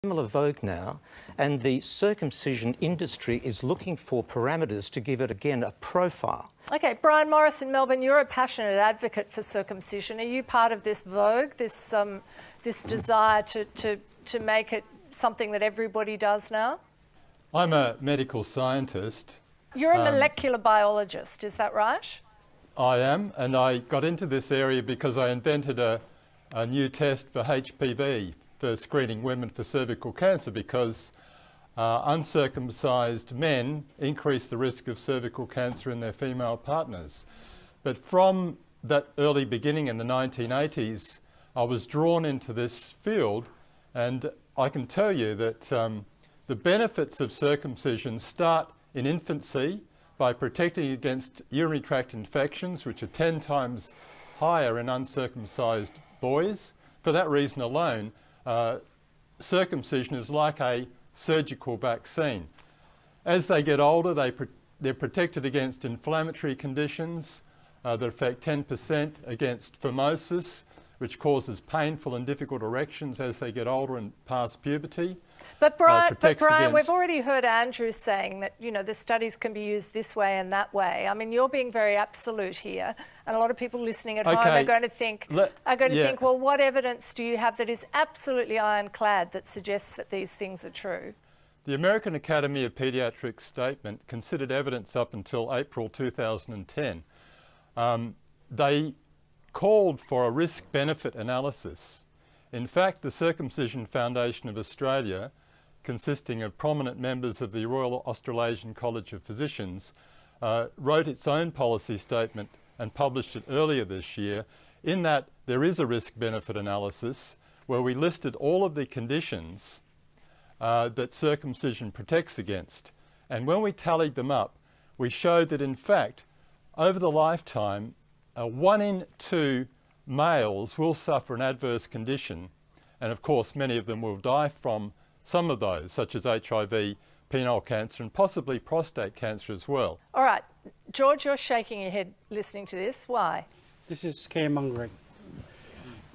similar vogue now, and the circumcision industry is looking for parameters to give it, again, a profile. Okay, Brian Morris in Melbourne, you're a passionate advocate for circumcision. Are you part of this vogue, this desire to make it something that everybody does now? I'm a medical scientist. You're a molecular biologist, is that right? I am, and I got into this area because I invented a new test for HPV, for screening women for cervical cancer, because uncircumcised men increase the risk of cervical cancer in their female partners. But from that early beginning in the 1980s, I was drawn into this field, and I can tell you that the benefits of circumcision start in infancy by protecting against urinary tract infections, which are 10 times higher in uncircumcised boys. For that reason alone, circumcision is like a surgical vaccine. As they get older, they're protected against inflammatory conditions that affect 10%, against phimosis, which causes painful and difficult erections as they get older and past puberty. But Brian, we've already heard Andrew saying that, you know, the studies can be used this way and that way. I mean, you're being very absolute here, and a lot of people listening at home are going to think, well, what evidence do you have that is absolutely ironclad that suggests that these things are true? The American Academy of Pediatrics statement considered evidence up until April 2010. They called for a risk-benefit analysis. In fact, the Circumcision Foundation of Australia, consisting of prominent members of the Royal Australasian College of Physicians, wrote its own policy statement and published it earlier this year, in that there is a risk-benefit analysis where we listed all of the conditions that circumcision protects against. And when we tallied them up, we showed that in fact, over the lifetime, 1 in 2 males will suffer an adverse condition, and of course many of them will die from some of those, such as HIV, penile cancer, and possibly prostate cancer as well. All right, George, you're shaking your head listening to this. Why? This is scaremongering.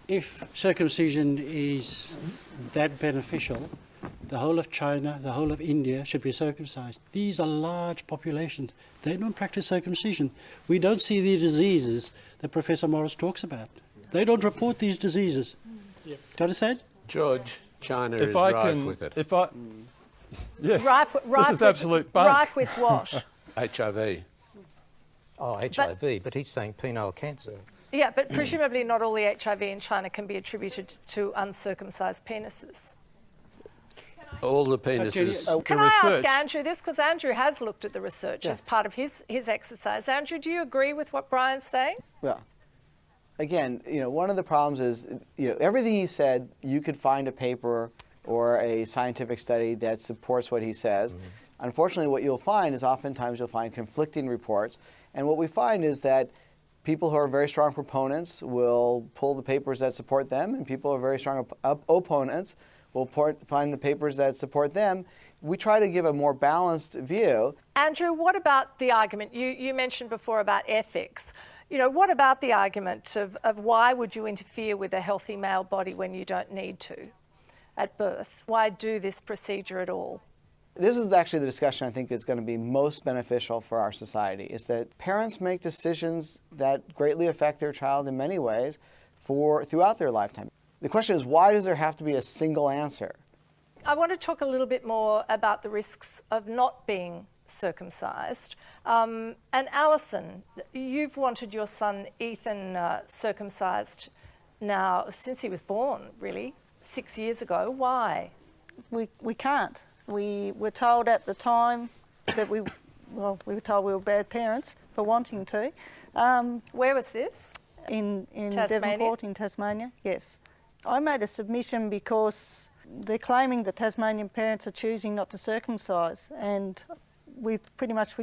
If circumcision is that beneficial, the whole of China, the whole of India should be circumcised. These are large populations. They don't practice circumcision. We don't see the diseases that Professor Morris talks about. They don't report these diseases. Do you understand? George, China is rife with it. Yes, rife this is absolute bunk. Rife with what? HIV. Oh, HIV, but he's saying penile cancer. Yeah, but presumably not all the HIV in China can be attributed to uncircumcised penises. All the penises. Can I ask Andrew this? Because Andrew has looked at the research as part of his exercise. Andrew, do you agree with what Brian's saying? Well, again, you know, one of the problems is, you know, everything he said, you could find a paper or a scientific study that supports what he says. Mm-hmm. Unfortunately, what you'll find is oftentimes you'll find conflicting reports. And what we find is that people who are very strong proponents will pull the papers that support them, and people who are very strong opponents will find the papers that support them. We try to give a more balanced view. Andrew, what about the argument? You mentioned before about ethics. You know, what about the argument of why would you interfere with a healthy male body when you don't need to at birth? Why do this procedure at all? This is actually the discussion I think is going to be most beneficial for our society, is that parents make decisions that greatly affect their child in many ways throughout their lifetime. The question is, why does there have to be a single answer? I want to talk a little bit more about the risks of not being circumcised. And Alison, you've wanted your son Ethan circumcised now since he was born, really, 6 years ago. Why? We can't. We were told at the time that we were told we were bad parents for wanting to. Where was this? In Devonport, in Tasmania, yes. I made a submission because they're claiming that Tasmanian parents are choosing not to circumcise, and we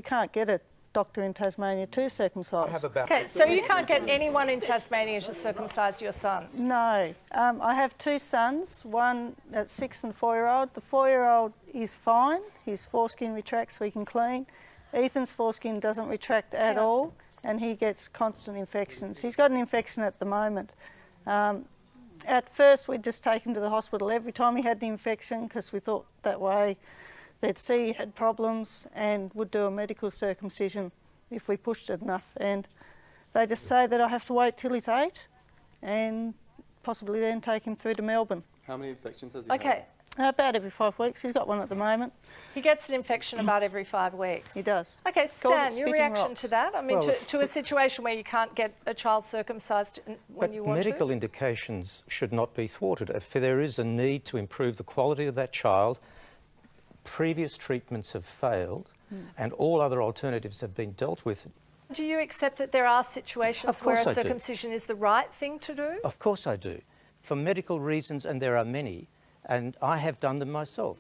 can't get a doctor in Tasmania to circumcise. Okay, so you can't get anyone in Tasmania to circumcise your son? No. I have 2 sons, one at 6 and 4-year-old. The 4-year-old is fine. His foreskin retracts, we can clean. Ethan's foreskin doesn't retract at all, and he gets constant infections. He's got an infection at the moment. At first, we'd just take him to the hospital every time he had an infection because we thought that way they'd see he had problems and would do a medical circumcision if we pushed it enough. And they just say that I have to wait till he's 8 and possibly then take him through to Melbourne. How many infections has he had? Okay. About every 5 weeks. He's got one at the moment. He gets an infection about every 5 weeks. He does. Okay, Stan, your reaction to that? I mean, well, to a situation where you can't get a child circumcised when you want to? Medical indications should not be thwarted. If there is a need to improve the quality of that child, previous treatments have failed and all other alternatives have been dealt with. Do you accept that there are situations where a circumcision is the right thing to do? Of course I do. For medical reasons, and there are many, and I have done them myself.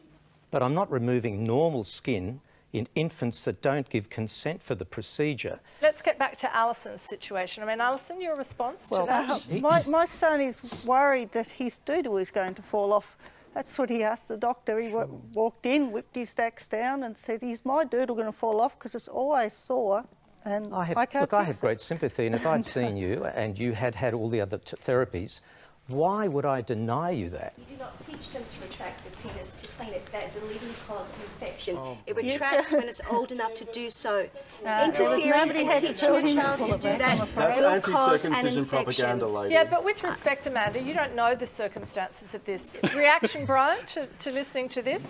But I'm not removing normal skin in infants that don't give consent for the procedure. Let's get back to Alison's situation. I mean, Alison, your response to that? My son is worried that his doodle is going to fall off. That's what he asked the doctor. He walked in, whipped his stacks down and said, is my doodle going to fall off because it's always sore? And I have great sympathy, and if I'd seen you and you had had all the other therapies, why would I deny you that? You do not teach them to retract the penis to clean it. That is a leading cause of infection. It retracts when it's old enough to do so. Interfering and teaching a child to do that will cause an infection. Propaganda, lady. Yeah, but with respect, Amanda, you don't know the circumstances of this. Reaction, Brian, to listening to this?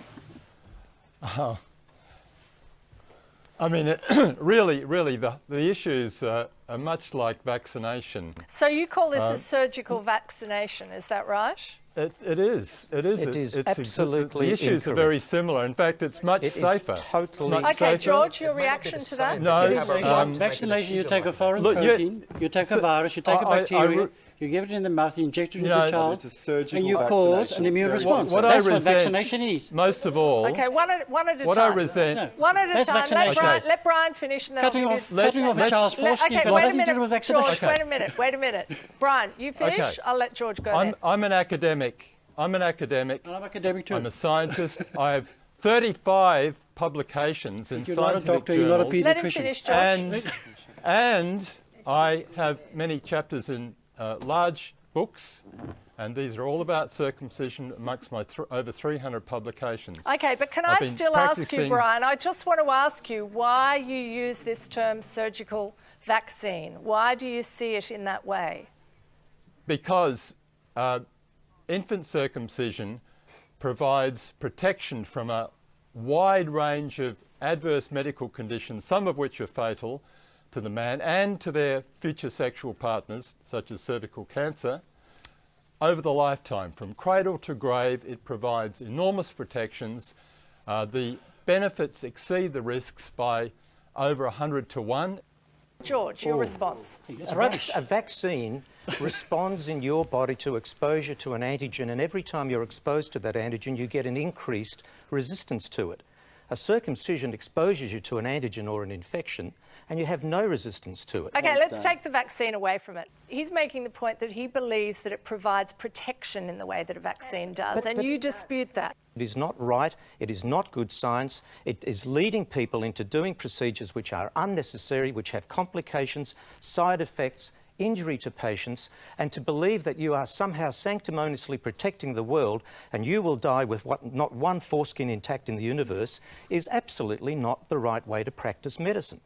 I mean, really, the issues are much like vaccination. So you call this a surgical vaccination, is that right? It is. It's absolutely the issues are very similar. In fact, it's much safer. Totally. Okay, George, your reaction to that? No, vaccination, you take a foreign protein, you take a virus, you take a bacteria, you give it in the mouth, you inject it into the child, and you cause an immune response. That's what vaccination is. Most of all. Okay, one at a time. What I resent. One at a time. Let Brian finish. And cutting off a child's foreskin has nothing to do with vaccination. George, wait a minute. Brian, you finish. Okay. I'll let George go then. I'm an academic. And I'm academic too. I'm a scientist. I have 35 publications in scientific journals. You're not a pediatrician. Let him finish, George. And I have many chapters in large books, and these are all about circumcision amongst my over 300 publications. Okay, but can I still ask you, Brian, I just want to ask you why you use this term surgical vaccine. Why do you see it in that way? Because infant circumcision provides protection from a wide range of adverse medical conditions, some of which are fatal to the man and to their future sexual partners, such as cervical cancer, over the lifetime. From cradle to grave, it provides enormous protections. The benefits exceed the risks by over 100 to 1. George, your response. A vaccine responds in your body to exposure to an antigen, and every time you're exposed to that antigen, you get an increased resistance to it. A circumcision exposes you to an antigen or an infection, and you have no resistance to it. Okay, let's take the vaccine away from it. He's making the point that he believes that it provides protection in the way that a vaccine does, and you dispute that. It is not right, it is not good science, it is leading people into doing procedures which are unnecessary, which have complications, side effects, injury to patients, and to believe that you are somehow sanctimoniously protecting the world and you will die with not one foreskin intact in the universe is absolutely not the right way to practice medicine.